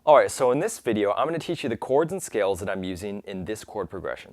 Alright, so in this video, I'm going to teach you the chords and scales that I'm using in this chord progression.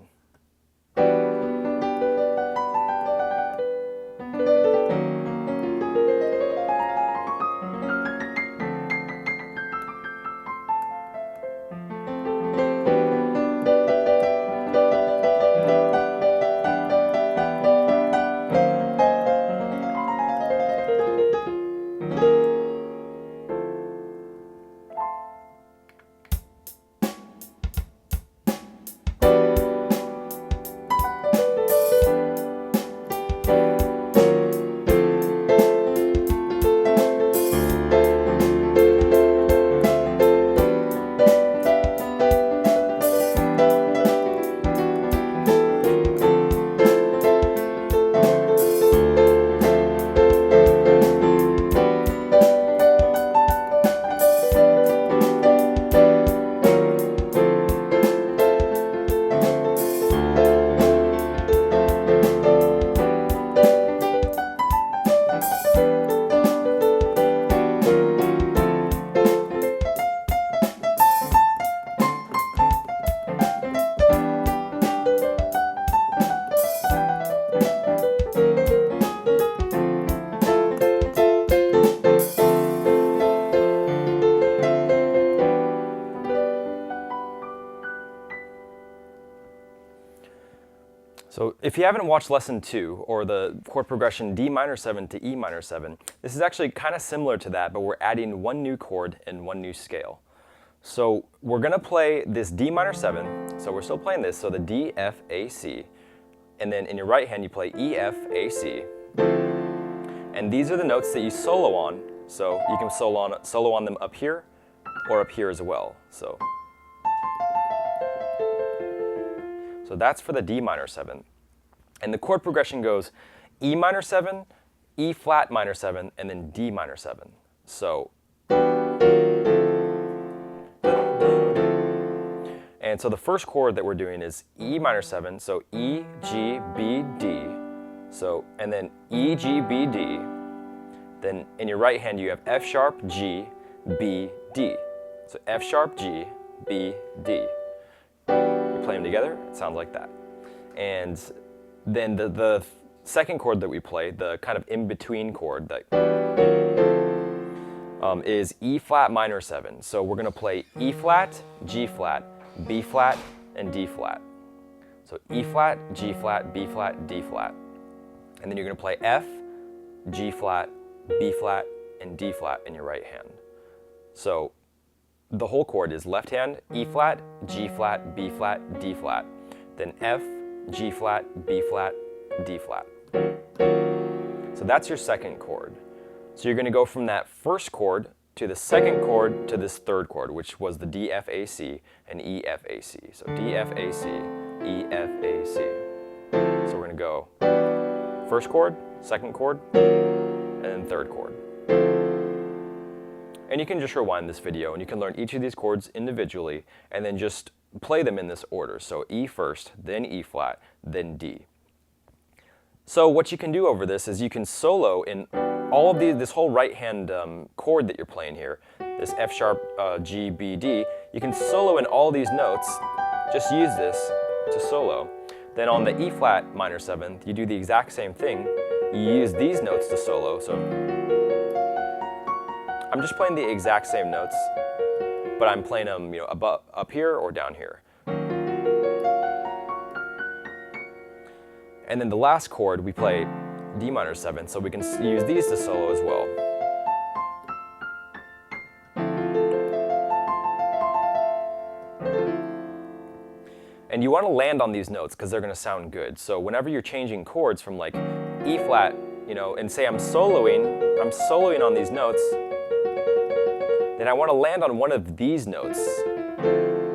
So if you haven't watched lesson 2, or the chord progression D minor 7 to E minor 7, this is actually kind of similar to that, but we're adding one new chord and one new scale. So we're going to play this D minor 7, so we're still playing this, so the D, F, A, C, and then in your right hand you play E, F, A, C, and these are the notes that you solo on, so you can solo on them up here or up here as well. So that's for the D minor 7. And the chord progression goes E minor 7, E flat minor 7, and then D minor 7. So, and so the first chord that we're doing is E minor 7, so E, G, B, D. So, and then E, G, B, D. Then in your right hand you have F sharp, G, B, D. So F sharp, G, B, D. Play them together, it sounds like that. And then the second chord that we play, the kind of in-between chord, that is E flat minor 7. So we're going to play E flat, G flat, B flat, and D flat. So E flat, G flat, B flat, D flat. And then you're going to play F, G flat, B flat, and D flat in your right hand. So the whole chord is left hand, E flat, G flat, B flat, D flat. Then F, G flat, B flat, D flat. So that's your second chord. So you're going to go from that first chord to the second chord to this third chord, which was the D, F, A, C and E, F, A, C. So D, F, A, C, E, F, A, C. So we're going to go first chord, second chord, and then third chord. And you can just rewind this video and you can learn each of these chords individually and then just play them in this order. So E first, then E flat, then D. So what you can do over this is you can solo in all of this whole right hand chord that you're playing here, this F sharp, G, B, D, you can solo in all these notes, just use this to solo. Then on the E flat minor 7th, you do the exact same thing, you use these notes to solo. So I'm just playing the exact same notes, but I'm playing them, up here or down here. And then the last chord, we play D minor 7, so we can use these to solo as well. And you want to land on these notes because they're going to sound good. So whenever you're changing chords from like E flat, and say I'm soloing on these notes, then I want to land on one of these notes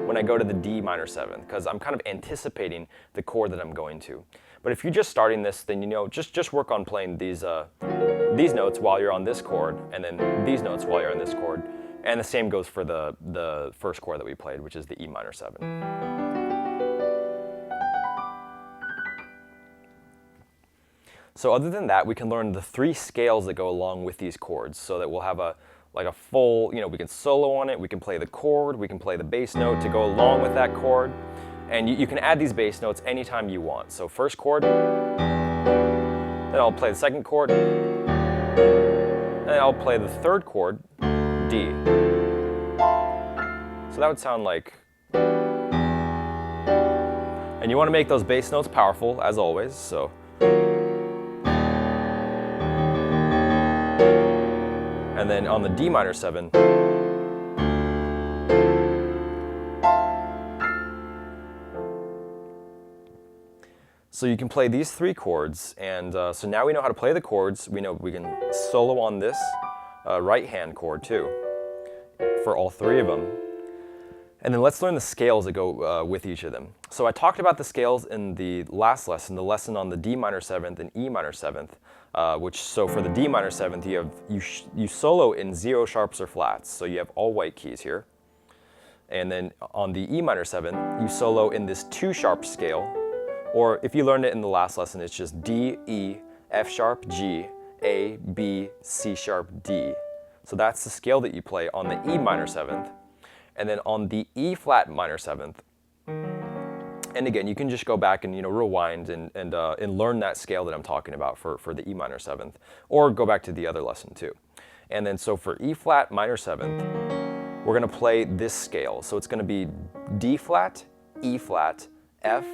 when I go to the D minor 7th, because I'm kind of anticipating the chord that I'm going to. But if you're just starting this, then just work on playing these notes while you're on this chord, and then these notes while you're on this chord. And the same goes for the first chord that we played, which is the E minor 7. So other than that, we can learn the 3 scales that go along with these chords, so that we'll have a like a full, we can solo on it, we can play the chord, we can play the bass note to go along with that chord. And you can add these bass notes anytime you want. So first chord, then I'll play the second chord, then I'll play the third chord, D. So that would sound like, and you want to make those bass notes powerful as always, so. And then on the D minor 7, so you can play these 3 chords, and so now we know how to play the chords. We know we can solo on this right hand chord too, for all 3 of them. And then let's learn the scales that go with each of them. So I talked about the scales in the last lesson, the lesson on the D minor 7th and E minor 7th, so for the D minor 7th, you solo in 0 sharps or flats, so you have all white keys here. And then on the E minor 7th, you solo in this 2 sharp scale, or if you learned it in the last lesson, it's just D, E, F sharp, G, A, B, C sharp, D. So that's the scale that you play on the E minor 7th. And then on the E flat minor 7th, and again, you can just go back and rewind and learn that scale that I'm talking about for the E minor 7th, or go back to the other lesson too. And then so for E flat minor 7th, we're going to play this scale. So it's going to be D flat, E flat, F,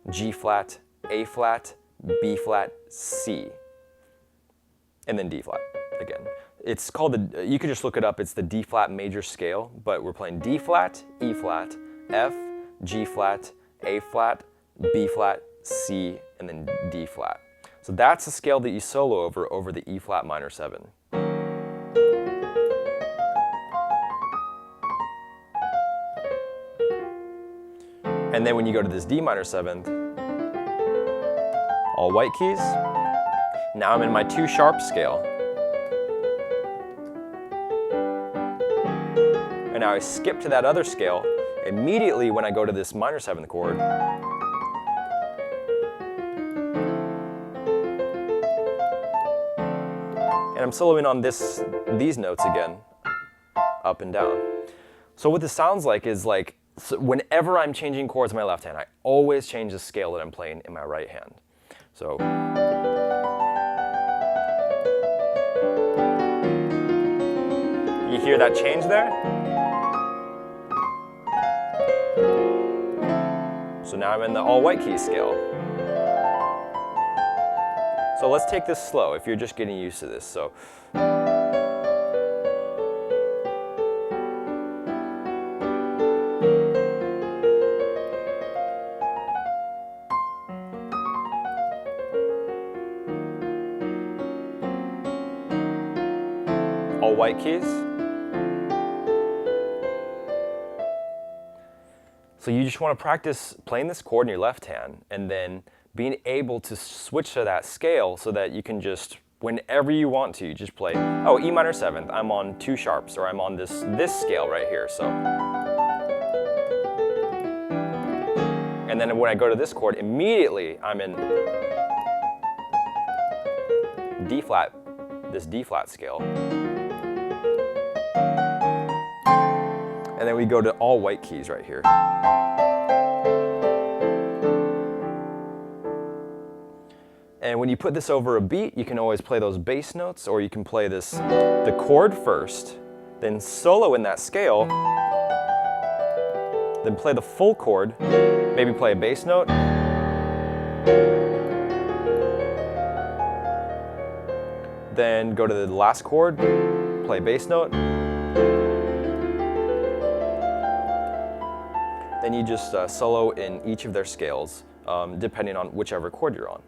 G flat, A flat, B flat, C, and then D flat again. It's called you could just look it up, it's the D flat major scale, but we're playing D flat, E flat, F, G flat, A flat, B flat, C, and then D flat. So that's the scale that you solo over the E flat minor 7. And then when you go to this D minor 7th, all white keys. Now I'm in my 2 sharp scale. And now I skip to that other scale immediately when I go to this minor 7th chord. And I'm soloing on these notes again, up and down. So what this sounds like is so whenever I'm changing chords in my left hand, I always change the scale that I'm playing in my right hand. So you hear that change there? So now I'm in the all white key scale. So let's take this slow if you're just getting used to this. So all white keys. So you just want to practice playing this chord in your left hand and then being able to switch to that scale so that you can just, whenever you want to, just play, oh, E minor 7th, I'm on 2 sharps, or I'm on this scale right here, so. And then when I go to this chord, immediately I'm in D flat, this D flat scale. And then we go to all white keys right here. And when you put this over a beat, you can always play those bass notes, or you can play the chord first, then solo in that scale, then play the full chord, maybe play a bass note, then go to the last chord, play bass note, then you just solo in each of their scales, depending on whichever chord you're on.